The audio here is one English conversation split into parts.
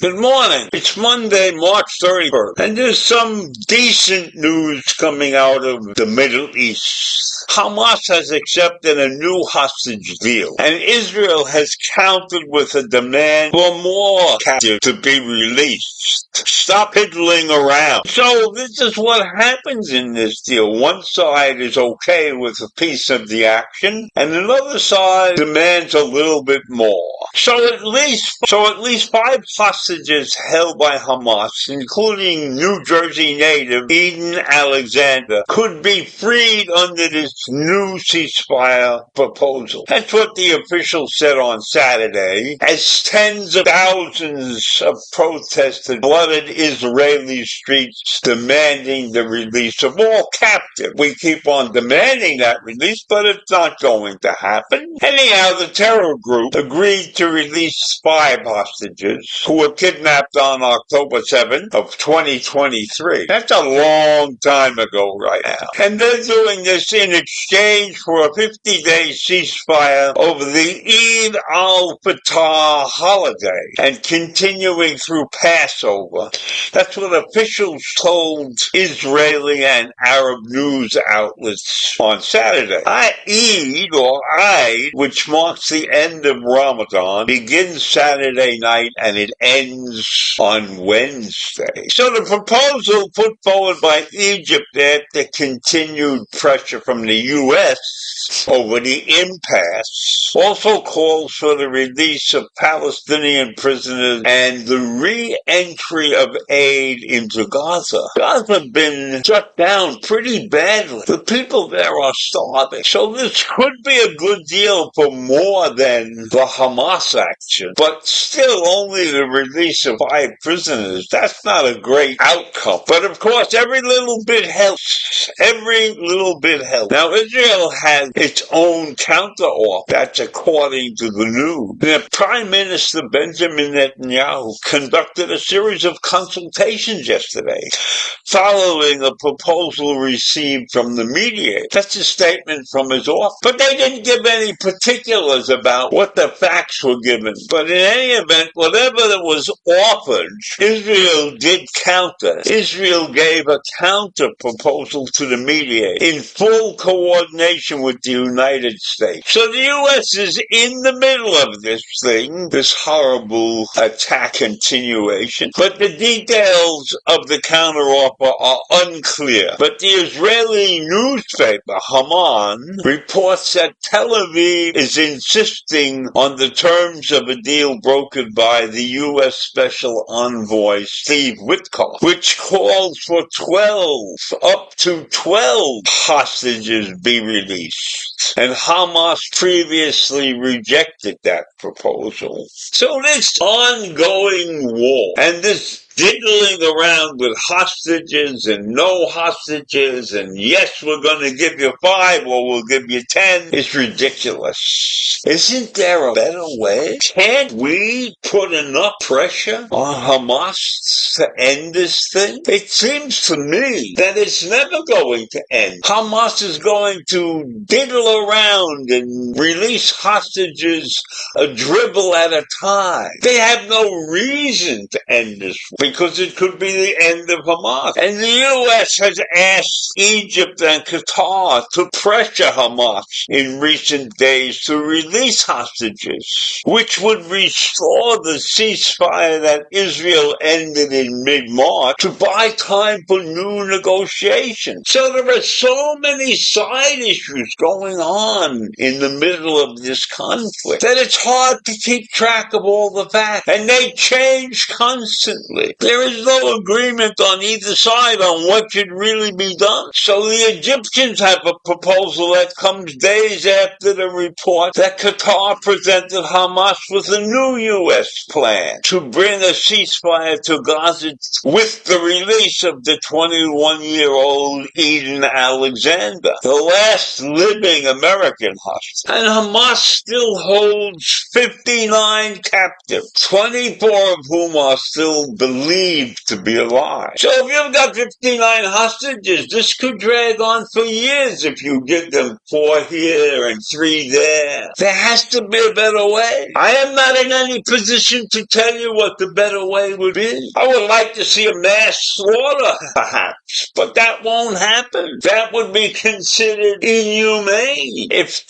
Good morning. It's Monday, March 31st, and there's some decent news coming out of the Middle East. Hamas has accepted a new hostage deal, and Israel has countered with a demand for more captives to be released. Stop piddling around. So this is what happens in this deal. One side is okay with a piece of the action, and another side demands a little bit more. So at least 5 hostages held by Hamas, including New Jersey native Eden Alexander, could be freed under this new ceasefire proposal. That's what the officials said on Saturday, as tens of thousands of protesters flooded Israeli streets demanding the release of all captives. We keep on demanding that release, but it's not going to happen. Anyhow, the terror group agreed to release 5 hostages who were kidnapped on October 7th of 2023. That's a long time ago right now. And they're doing this in exchange for a 50-day ceasefire over the Eid al-Fitr holiday and continuing through Passover. That's what officials told Israeli and Arab news outlets on Saturday. Eid, which marks the end of Ramadan, begins Saturday night and it ends on Wednesday. So the proposal put forward by Egypt after continued pressure from the U.S. over the impasse also calls for the release of Palestinian prisoners and the re-entry of aid into Gaza. Gaza has been shut down pretty badly. The people there are starving. So this could be a good deal for more than the Hamas action, but still only the release of 5 prisoners. That's not a great outcome. But of course, every little bit helps. Every little bit helps. Now, Israel has its own counteroffer. That's according to the news. The Prime Minister Benjamin Netanyahu conducted a series of consultations yesterday following a proposal received from the mediator. That's a statement from his office. But they didn't give any particulars about what the facts were given. But in any event, whatever that was offered, Israel did counter. Israel gave a counter proposal to the mediator in full coordination with the United States. So the U.S. is in the middle of this thing, this horrible attack continuation. But the details of the counteroffer are unclear. But the Israeli newspaper, Haman, reports that Tel Aviv is insisting on the terms of a deal brokered by the U.S. Special Envoy Steve Witkoff, which calls for up to 12 hostages be released. And Hamas previously rejected that proposal. So this ongoing war and this diddling around with hostages and no hostages and yes, we're going to give you 5 or we'll give you 10 is ridiculous. Isn't there a better way? Can't we put enough pressure on Hamas to end this thing? It seems to me that it's never going to end. Hamas is going to diddle around and release hostages a dribble at a time. They have no reason to end this war. because it could be the end of Hamas. And the U.S. has asked Egypt and Qatar to pressure Hamas in recent days to release hostages, which would restore the ceasefire that Israel ended in mid-March to buy time for new negotiations. So there are so many side issues going on in the middle of this conflict that it's hard to keep track of all the facts, and they change constantly. There is no agreement on either side on what should really be done. So the Egyptians have a proposal that comes days after the report that Qatar presented Hamas with a new U.S. plan to bring a ceasefire to Gaza with the release of the 21-year-old Eden Alexander, the last living American hostage. And Hamas still holds 59 captives, 24 of whom are still believed to be alive. So if you've got 59 hostages, this could drag on for years if you give them 4 here and 3 there. There has to be a better way. I am not in any position to tell you what the better way would be. I would like to see a mass slaughter, perhaps, but that won't happen. That would be considered inhumane if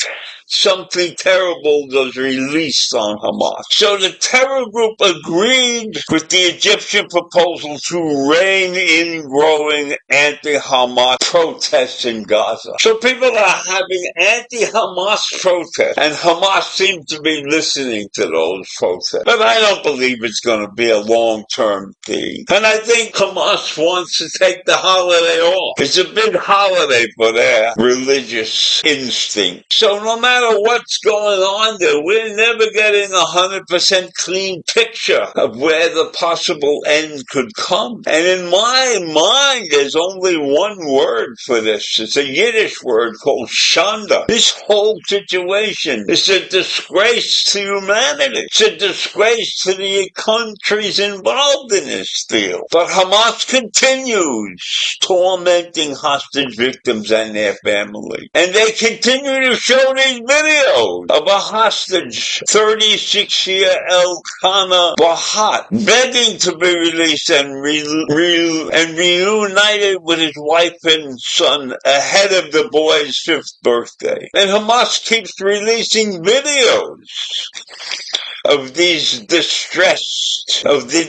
something terrible was released on Hamas. So the terror group agreed with the Egyptian proposal to rein in growing anti-Hamas protests in Gaza. So people are having anti-Hamas protests, and Hamas seems to be listening to those protests. But I don't believe it's going to be a long-term thing. And I think Hamas wants to take the holiday off. It's a big holiday for their religious instinct. So no matter what's going on there, we're never getting 100% clean picture of where the possible end could come. And in my mind, there's only one word for this. It's a Yiddish word called shanda. This whole situation is a disgrace to humanity. It's a disgrace to the countries involved in this deal. But Hamas continues tormenting hostage victims and their families. And they continue to show these videos of a hostage, 36-year Elkanah Bahat, begging to be released and reunited with his wife and son ahead of the boy's 5th birthday. And Hamas keeps releasing videos of the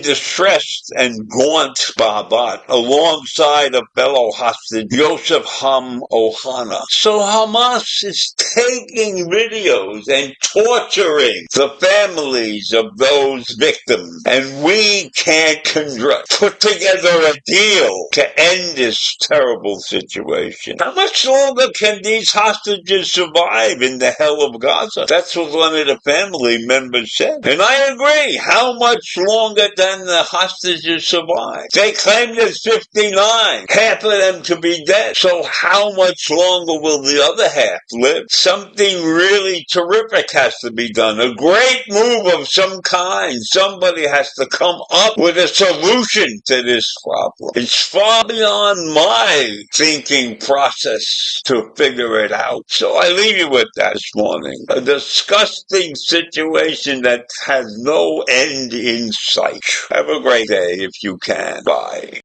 distressed and gaunt Babat alongside a fellow hostage, Yosef Ham Ohana. So Hamas is taking videos and torturing the families of those victims, and we can't put together a deal to end this terrible situation. How much longer can these hostages survive in the hell of Gaza? That's what one of the family members said. And I agree. How much longer can the hostages survive? They claim there's 59, half of them to be dead. So how much longer will the other half live? Something really terrific has to be done. A great move of some kind. Somebody has to come up with a solution to this problem. It's far beyond my thinking process to figure it out. So I leave you with that this morning. A disgusting situation that has no end in sight. Have a great day if you can. Bye.